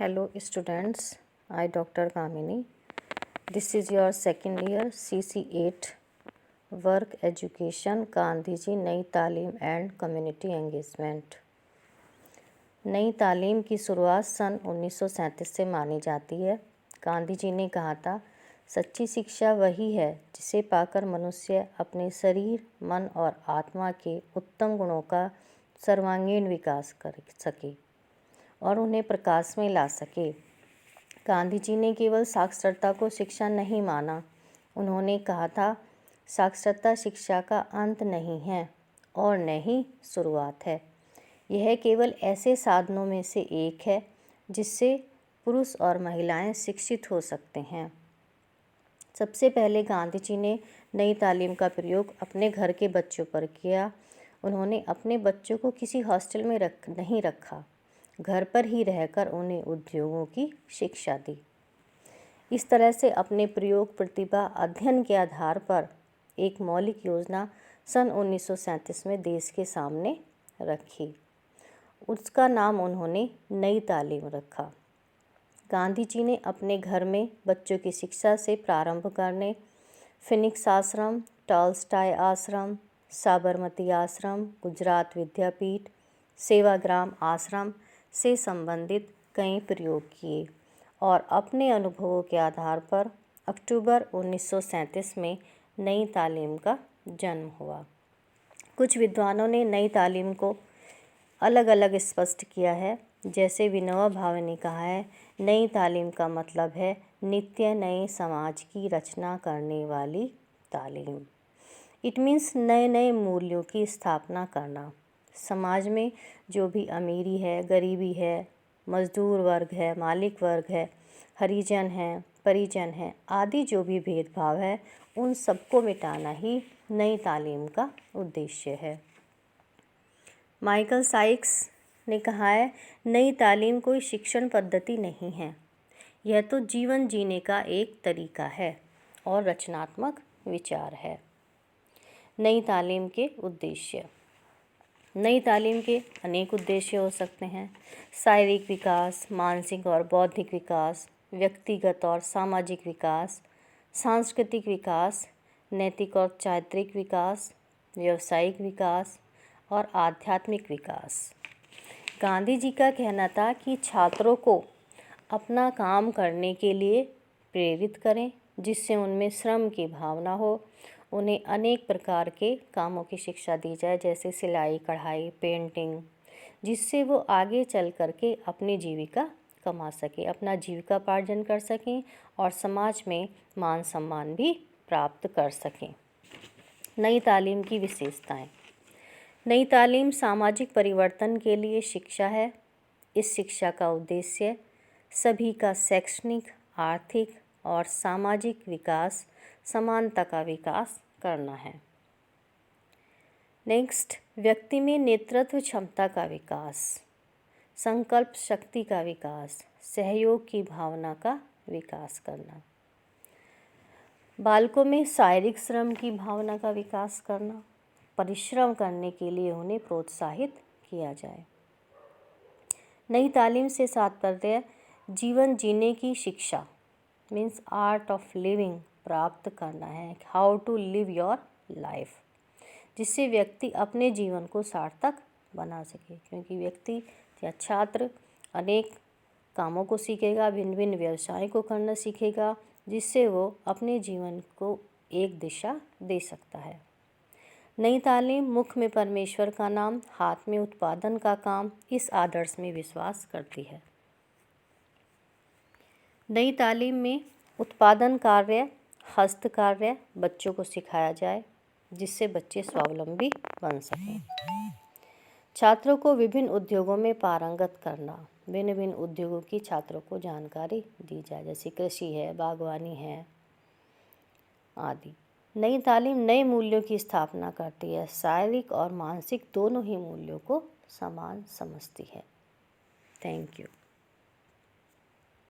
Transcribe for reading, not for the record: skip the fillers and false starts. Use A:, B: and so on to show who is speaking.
A: Hello students, I Dr. Kamini. This is your second year CC8 Work Education Gandhi ji नई तालीम and community engagement. नई तालीम की शुरुआत सन 1937 से मानी जाती है। गांधी जी ने कहा था, सच्ची शिक्षा वही है जिसे पाकर मनुष्य अपने शरीर, मन और आत्मा के उत्तम गुणों का सर्वांगीण विकास कर सके और उन्हें प्रकाश में ला सके। गांधी जी ने केवल साक्षरता को शिक्षा नहीं माना। उन्होंने कहा था, साक्षरता शिक्षा का अंत नहीं है और न ही शुरुआत है। यह केवल ऐसे साधनों में से एक है जिससे पुरुष और महिलाएं शिक्षित हो सकते हैं। सबसे पहले गांधी जी ने नई तालीम का प्रयोग अपने घर के बच्चों पर किया। उन्होंने अपने बच्चों को किसी हॉस्टल में नहीं रखा, घर पर ही रहकर उन्हें उद्योगों की शिक्षा दी। इस तरह से अपने प्रयोग, प्रतिभा, अध्ययन के आधार पर एक मौलिक योजना सन 1937 में देश के सामने रखी। उसका नाम उन्होंने नई तालीम रखा। गांधी जी ने अपने घर में बच्चों की शिक्षा से प्रारंभ करने फिनिक्स आश्रम, टॉलस्टॉय आश्रम, साबरमती आश्रम, गुजरात विद्यापीठ, सेवाग्राम आश्रम से संबंधित कई प्रयोग किए और अपने अनुभवों के आधार पर अक्टूबर 1937 में नई तालीम का जन्म हुआ। कुछ विद्वानों ने नई तालीम को अलग अलग स्पष्ट किया है। जैसे विनोबा भावे ने कहा है, नई तालीम का मतलब है नित्य नए समाज की रचना करने वाली तालीम। इट मीन्स नए नए मूल्यों की स्थापना करना। समाज में जो भी अमीरी है, गरीबी है, मजदूर वर्ग है, मालिक वर्ग है, हरिजन है, परिजन है आदि जो भी भेदभाव है, उन सबको मिटाना ही नई तालीम का उद्देश्य है। माइकल साइक्स ने कहा है, नई तालीम कोई शिक्षण पद्धति नहीं है, यह तो जीवन जीने का एक तरीका है और रचनात्मक विचार है। नई तालीम के उद्देश्य। नई तालीम के अनेक उद्देश्य हो सकते हैं। शारीरिक विकास, मानसिक और बौद्धिक विकास, व्यक्तिगत और सामाजिक विकास, सांस्कृतिक विकास, नैतिक और चारित्रिक विकास, व्यावसायिक विकास और आध्यात्मिक विकास। गांधी जी का कहना था कि छात्रों को अपना काम करने के लिए प्रेरित करें, जिससे उनमें श्रम की भावना हो। उन्हें अनेक प्रकार के कामों की शिक्षा दी जाए, जैसे सिलाई, कढ़ाई, पेंटिंग, जिससे वो आगे चल कर के अपनी जीविका कमा सके, अपना जीविकापार्जन कर सकें और समाज में मान सम्मान भी प्राप्त कर सकें। नई तालीम की विशेषताएं। नई तालीम सामाजिक परिवर्तन के लिए शिक्षा है। इस शिक्षा का उद्देश्य सभी का शैक्षणिक, आर्थिक और सामाजिक विकास, समानता का विकास करना है। नेक्स्ट, व्यक्ति में नेतृत्व क्षमता का विकास, संकल्प शक्ति का विकास, सहयोग की भावना का विकास करना। बालकों में शारीरिक श्रम की भावना का विकास करना, परिश्रम करने के लिए उन्हें प्रोत्साहित किया जाए। नई तालीम से तात्पर्य जीवन जीने की शिक्षा मीन्स आर्ट ऑफ लिविंग प्राप्त करना है, how to live your life, जिससे व्यक्ति अपने जीवन को सार्थक बना सके। क्योंकि व्यक्ति या छात्र अनेक कामों को सीखेगा, भिन्न भिन्न व्यवसाय को करना सीखेगा, जिससे वो अपने जीवन को एक दिशा दे सकता है। नई तालीम मुख में परमेश्वर का नाम, हाथ में उत्पादन का काम, इस आदर्श में विश्वास करती है। नई तालीम में उत्पादन कार्य, हस्त कार्य बच्चों को सिखाया जाए, जिससे बच्चे स्वावलंबी बन सकें। छात्रों को विभिन्न उद्योगों में पारंगत करना, भिन्न भिन्न उद्योगों की छात्रों को जानकारी दी जाए, जैसे कृषि है, बागवानी है आदि। नई तालीम नए मूल्यों की स्थापना करती है, शारीरिक और मानसिक दोनों ही मूल्यों को समान समझती है। Thank you.